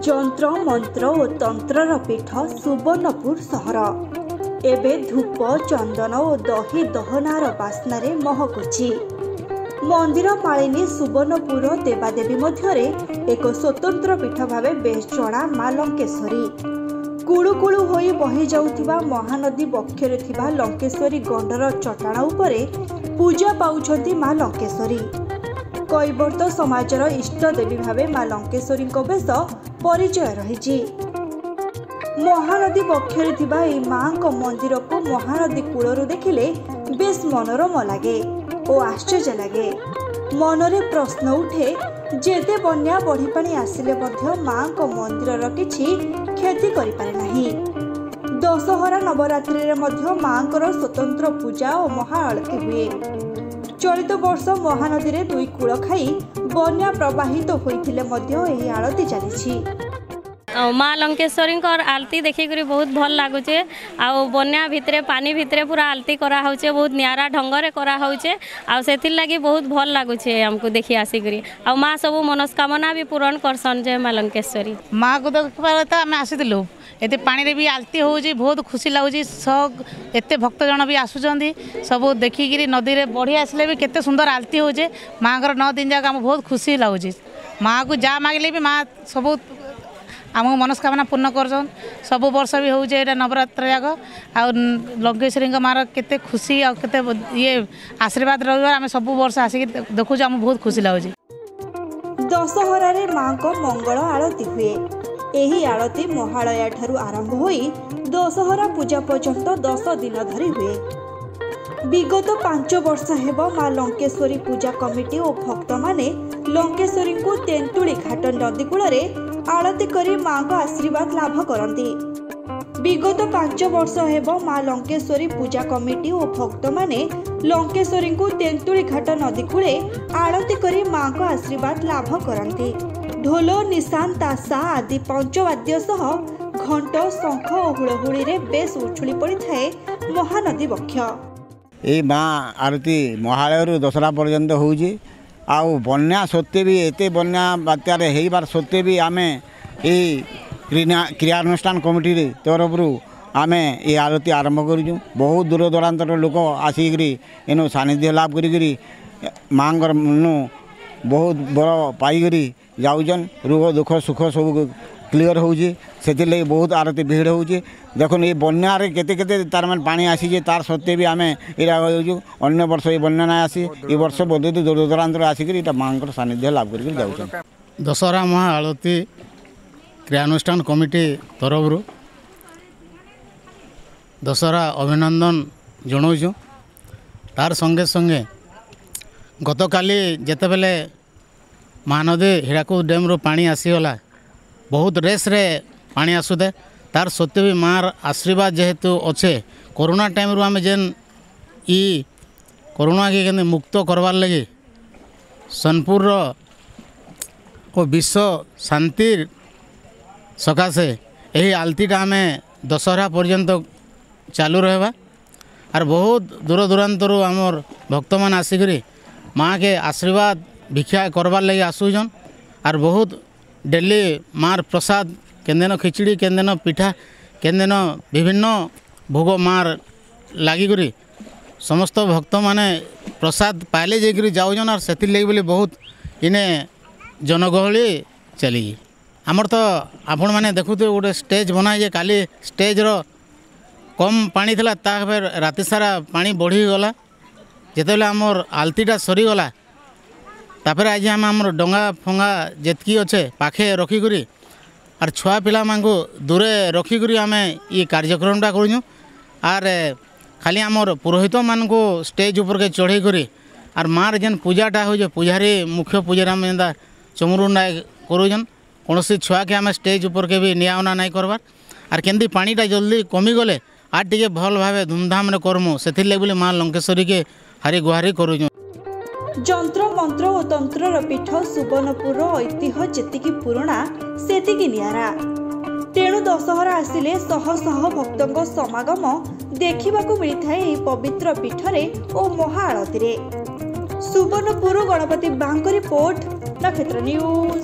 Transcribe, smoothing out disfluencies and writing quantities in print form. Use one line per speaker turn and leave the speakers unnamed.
ଯନ୍ତ୍ର ମନ୍ତ୍ର ଓ ତନ୍ତ୍ରର ପୀଠ ସୁବର୍ଣ୍ଣପୁର ସହର। ଏବେ ଧୂପ ଚନ୍ଦନ ଓ ଦହି ଦହନାର ବାସ୍ନାରେ ମହକୁଛି। ମନ୍ଦିର ମାଳିନୀ ସୁବର୍ଣ୍ଣପୁର ଦେବାଦେବୀ ମଧ୍ୟରେ ଏକ ସ୍ୱତନ୍ତ୍ର ପୀଠ ଭାବେ ବେଶ୍ ଜଣା ମା ଲଙ୍କେଶ୍ୱରୀ। କୁଳୁକୁଳୁ ହୋଇ ବହି ଯାଉଥିବା ମହାନଦୀ ବକ୍ଷରେ ଥିବା ଲଙ୍କେଶ୍ୱରୀ ଗଣ୍ଡର ଚଟାଣ ଉପରେ ପୂଜା ପାଉଛନ୍ତି ମା ଲଙ୍କେଶ୍ୱରୀ। କୈବର୍ତ୍ତ ସମାଜର ଇଷ୍ଟଦେବୀ ଭାବେ ମା ଲଙ୍କେଶ୍ୱରୀଙ୍କ ବେଶ ପରିଚୟ ରହିଛି। ମହାନଦୀ ବକ୍ଷରେ ଥିବା ଏହି ମାଙ୍କ ମନ୍ଦିରକୁ ମହାନଦୀ କୂଳରୁ ଦେଖିଲେ ବେଶ୍ ମନୋରମ ଲାଗେ ଓ ଆଶ୍ଚର୍ଯ୍ୟ ଲାଗେ। ମନରେ ପ୍ରଶ୍ନ ଉଠେ, ଯେତେ ବନ୍ୟା ବଢ଼ିପାଣି ଆସିଲେ ମଧ୍ୟ ମାଙ୍କ ମନ୍ଦିରର କିଛି କ୍ଷତି କରିପାରେ ନାହିଁ। ଦଶହରା ନବରାତ୍ରିରେ ମଧ୍ୟ ମାଙ୍କର ସ୍ୱତନ୍ତ୍ର ପୂଜା ଓ ମହାଆଳତି ହୁଏ। ଚଳିତ ବର୍ଷ ମହାନଦୀରେ ଦୁଇ କୂଳ ଖାଇ ବନ୍ୟା ପ୍ରବାହିତ ହୋଇଥିଲେ ମଧ୍ୟ ଏହି ଆଳତି ଚାଲିଛି।
माँ लंकेश्वरी आलती देखिक बहुत भल लगुचे। बन्या भितरे पानी भितरे पूरा आलती कराऊे, बहुत निरा ढंगर कराऊे। से लगी बहुत भल लगुचे आमको देखी आसिक। माँ सब मनस्कामना भी पूरण करसन। जय माँ लंकेश्वरी।
माँ को देखा आम आसीलु ये पानी भी आलती हो बहुत खुशी लगुच। सब एत भक्तजन भी आसुँच सब देखिकी नदी में बढ़ी आसले भी केते सुंदर आलती होचे। माँ को 9 दिन जाक आम बहुत खुशी लगुच। माँ को जहाँ मागिले भी माँ सब आमको मनस्कामना पूर्ण करसन। सब वर्ष भी होचे ये नवरात्र जाक। आ लंकेश्वरी मार केते खुशी आ केते ये आशीर्वाद रविवार आम सब वर्ष आसिक देखुच। आम बहुत खुशी लगुच।
दशहरा रे माँ को मंगल आलती हुए। एही आलती महालया ठारू आरंभ होई दशहरा पूजा पर्यंत 10 दिन धरी हुए। विगत 5 वर्ष हेब माँ लंकेश्वरी पूजा कमिटी और भक्त माने लंकेश्वरी को तेंतुली घाट नदी कूल आलती करी माँ का आशीर्वाद लाभ करती। विगत 5 वर्ष हेब माँ लंकेश्वरी पूजा कमिटी और भक्त माने लंकेश्वरी को तेंतुली घाट नदी कूले आलती करी माँ का आशीर्वाद लाभ करती। ढोल निशान तासा आदि पंचवाद्य सह घंट शंख और हुड़हुड़ी रे बेस उछुली पड़ी थाए महानदी बक्ष।
ये माँ आरती महालय दशहरा पर्यंत होउची। आउ बन्या सत्वे भी एते बन्या बात्यार होबार सत्वे भी आम ये क्रियानुष्ठान कमिटी तरफ आम ये आरती आरंभ करूँ। बहुत दूर दूरांतर लोक आसिक एनु सानिध्य लाभ करी माँ मनु बहुत बड़ पाइकरी जाऊन। रोग दुख सुख सब क्लीयर होउची। से बहुत आरती भीड़ होउची। देखो ये बन्या केते केते तार मान पानी आसी तार सत्वे भी आम ये अन्य वर्ष ये बन्या ना आसी ये वर्ष बहुत दूर दूरांतर आसिक माँ सानिध्य लाभ कर जाऊँ।
दशहरा महा आलती क्रियानुष्ठान कमिटी तरफ दशहरा अभिनंदन जनाऊँ। तार संगे संगे गतकाली जेते बेले महानदी हीराकुद डैम रो पानी आसीगला बहुत रेस रे पानी आसुदे तार सत्वे भी मार आशीर्वाद जेहेतु अच्छे कोरोना टाइम रो आम जेन ई कोरोना के मुक्त करवार लगी सोनपुर और विश्व शांति सकाशे यही आलतीटा आम दशहरा पर्यंत चालू रहबा। और बहुत दूर दूरांतर आमर भक्त मान आसिक माँ के आशीर्वाद भिक्षा करवार लगी आसुजन। और बहुत डेली मार प्रसाद केंदेन खिचड़ी केंदेन पिठा केंदेन विभिन्न भोग मार लगिक समस्त भक्त माने प्रसाद पाइले जाकर जाऊन। और से लगे बोले बहुत इने जनगहली चली। आमर तो आपण मैंने देखु गोटे स्टेज बनाए काली स्टेज रो कम पानी थिला राति सारा पानी बढ़ी गला। जितेबाला आमर आलतीटा सरीगला तापर आज आम आम डंगा फंगा जेतकी अच्छे पाखे रखिक और छुआ पिला मानू दूरे रखिक आम ये कार्यक्रमटा करूँ। आर खाली आमर पुरोहित मान को स्टेज ऊपर के चढ़े करी और मार जेन पूजाटा हो पूजारी मुख्य पूजारी आम जेनता चमुरू नायक करूँ। कौन छुआ के आम स्टेज ऊपर के भी नियावना नहीं करवार। और केमती पानीटा जल्दी कमी गले आर टे भल भाव धूमधाम करमु से बोले माँ लंकेश्वरी के हारी गुहारी करूँ।
ଯନ୍ତ୍ର ମନ୍ତ୍ର ଓ ତନ୍ତ୍ରର ପୀଠ ସୁବର୍ଣ୍ଣପୁର ଐତିହ୍ୟ ଯେତିକି ପୁରୁଣା ସେତିକି ନିଆରା। ତେଣୁ ଦଶହରା ଆସିଲେ ଶହ ଶହ ଭକ୍ତଙ୍କ ସମାଗମ ଦେଖିବାକୁ ମିଳିଥାଏ ଏହି ପବିତ୍ର ପୀଠରେ ଓ ମହାଆଳତୀରେ। ସୁବର୍ଣ୍ଣପୁର ଗଣପତି ବାଙ୍କ ରିପୋର୍ଟ, ନକ୍ଷତ୍ର ନ୍ୟୁଜ।